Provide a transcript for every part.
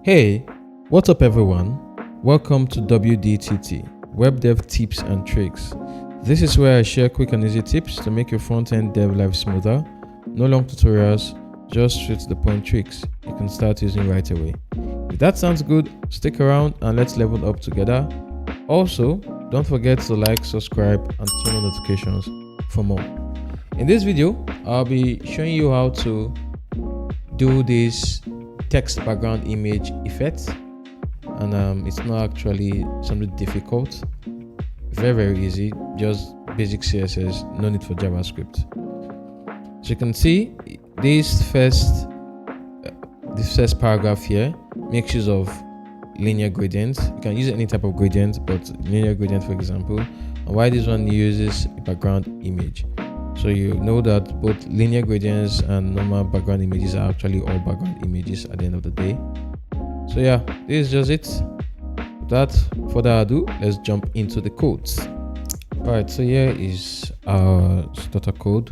Hey, what's up everyone? Welcome to WDTT, Web Dev Tips and Tricks. This is where I share quick and easy tips to make your front-end dev life smoother. No long tutorials, just straight to the point tricks you can start using right away. If that sounds good, stick around and let's level up together. Also, don't forget to like, subscribe and turn on notifications for more. In this video, I'll be showing you how to do this text background image effect, and it's not actually something difficult. Very easy, just basic CSS, no need for JavaScript. So you can see this first paragraph here makes use of linear gradients. You can use any type of gradient, but linear gradient for example, and why this one uses a background image. So you know that both linear gradients and normal background images are actually all background images at the end of the day. So yeah, this is just it. Without further ado, let's jump into the codes. Alright, so here is our starter code,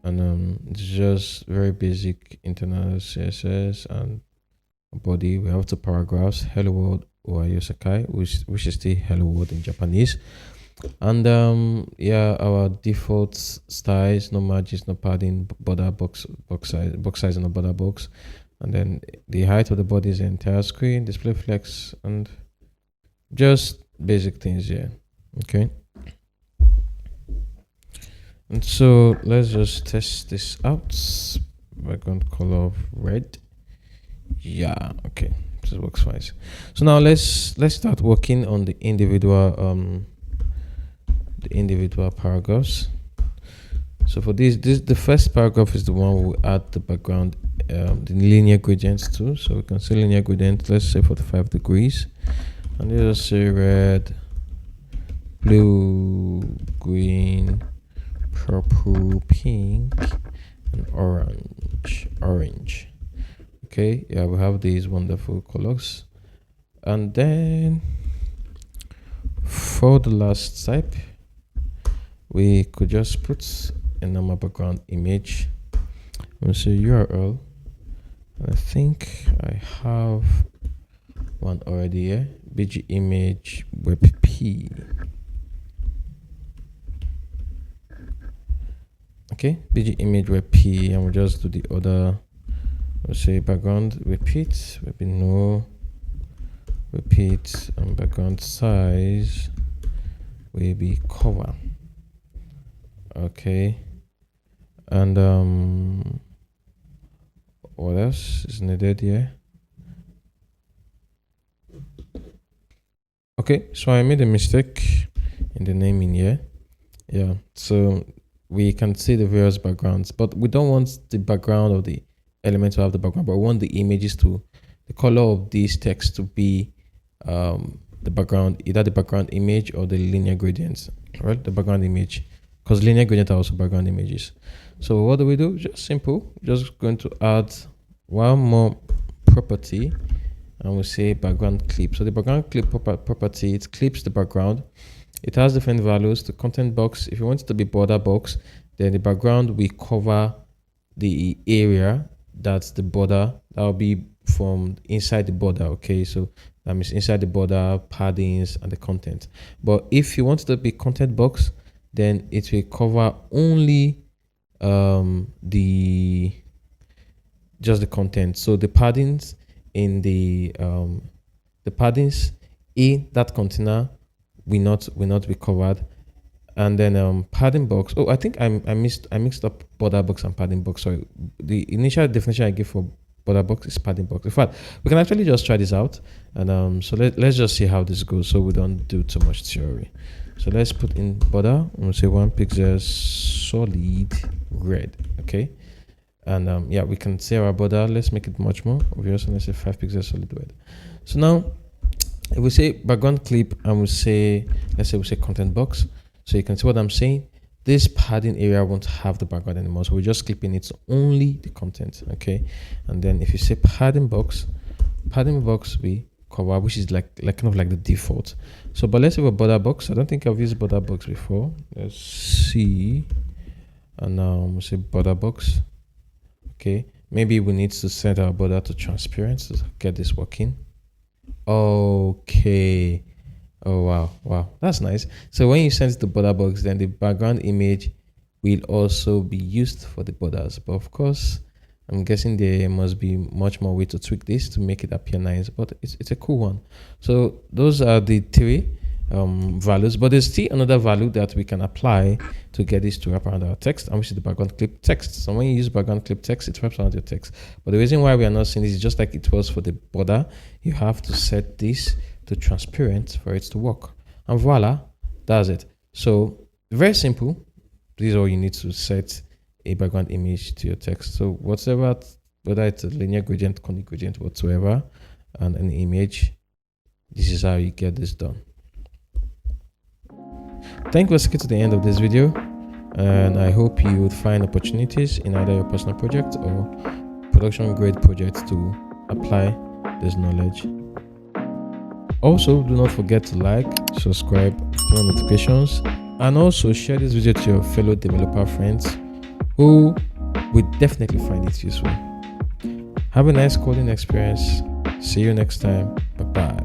and it's just very basic internal CSS and body. We have two paragraphs: hello world Ohayo Sakai, which is the hello world in Japanese. And yeah, our default styles: no margins, no padding, border box size, and a border box. And then the height of the body is the entire screen, display flex, and just basic things here. Okay. And so let's just test this out. Background color of red. Yeah. Okay. This works fine. So now let's start working on the individual paragraphs. So for this the first paragraph is the one we add the background, the linear gradients to. So we can say linear gradient, let's say 45 degrees, and let's say red, blue, green, purple, pink, and orange. Okay, yeah, we have these wonderful colors. And then for the last type, we could just put a normal background image. We'll say URL. And I think I have one already here. BG image WebP. Okay, BG image WebP, and we'll just do the other. We'll say background repeat, maybe no repeat, and background size will be cover. Okay, and what else is needed here? Okay, so I made a mistake in the naming here. Yeah, so we can see the various backgrounds, but we don't want the background of the element to have the background, but we want the images to, the color of these text to be the background, either the background image or the linear gradients, right? The background image, because linear gradient are also background images. So what do? Just simple. Just going to add one more property, and we'll say background clip. So the background clip property, it clips the background. It has different values. The content box, if you want it to be border box, then the background will cover the area that's the border. That will be from inside the border. Okay, so that means inside the border, paddings, and the content. But if you want it to be content box, then it will cover only just the content. So the paddings in the paddings in that container will not be covered. And then padding box. Oh, I think I mixed up border box and padding box. Sorry, the initial definition I give for border box is padding box. In fact, we can actually just try this out, and so let's just see how this goes, so we don't do too much theory. So let's put in border. We'll say 1 pixel solid red. Okay, and yeah, we can say our border. Let's make it much more obvious, and let's say 5 pixels solid red. So now if we say background clip, and we say, let's say we say content box. So you can see what I'm saying. This padding area won't have the background anymore, so we're just clipping it only the content. Okay, and then if you say padding box we cover, which is like kind of like the default. So but let's have a border box. I don't think I've used border box before. Let's see. And now we'll say border box. Okay, maybe we need to set our border to transparent to get this working. Okay. Oh wow, that's nice. So when you send the border box, then the background image will also be used for the borders. But of course, I'm guessing there must be much more way to tweak this to make it appear nice, but it's a cool one. So those are the three values, but there's still another value that we can apply to get this to wrap around our text, and which is the background clip text. So when you use background clip text, it wraps around your text. But the reason why we are not seeing this is just like it was for the border. You have to set this to transparent for it to work, and voila, that's it. So very simple. This is all you need to set a background image to your text. So whatever, whether it's a linear gradient, conic gradient, whatsoever, and an image, this is how you get this done. Thank you for sticking to the end of this video, and I hope you would find opportunities in either your personal project or production grade projects to apply this knowledge. Also, do not forget to like, subscribe, turn on notifications, and also share this video to your fellow developer friends who will definitely find it useful. Have a nice coding experience. See you next time. Bye bye.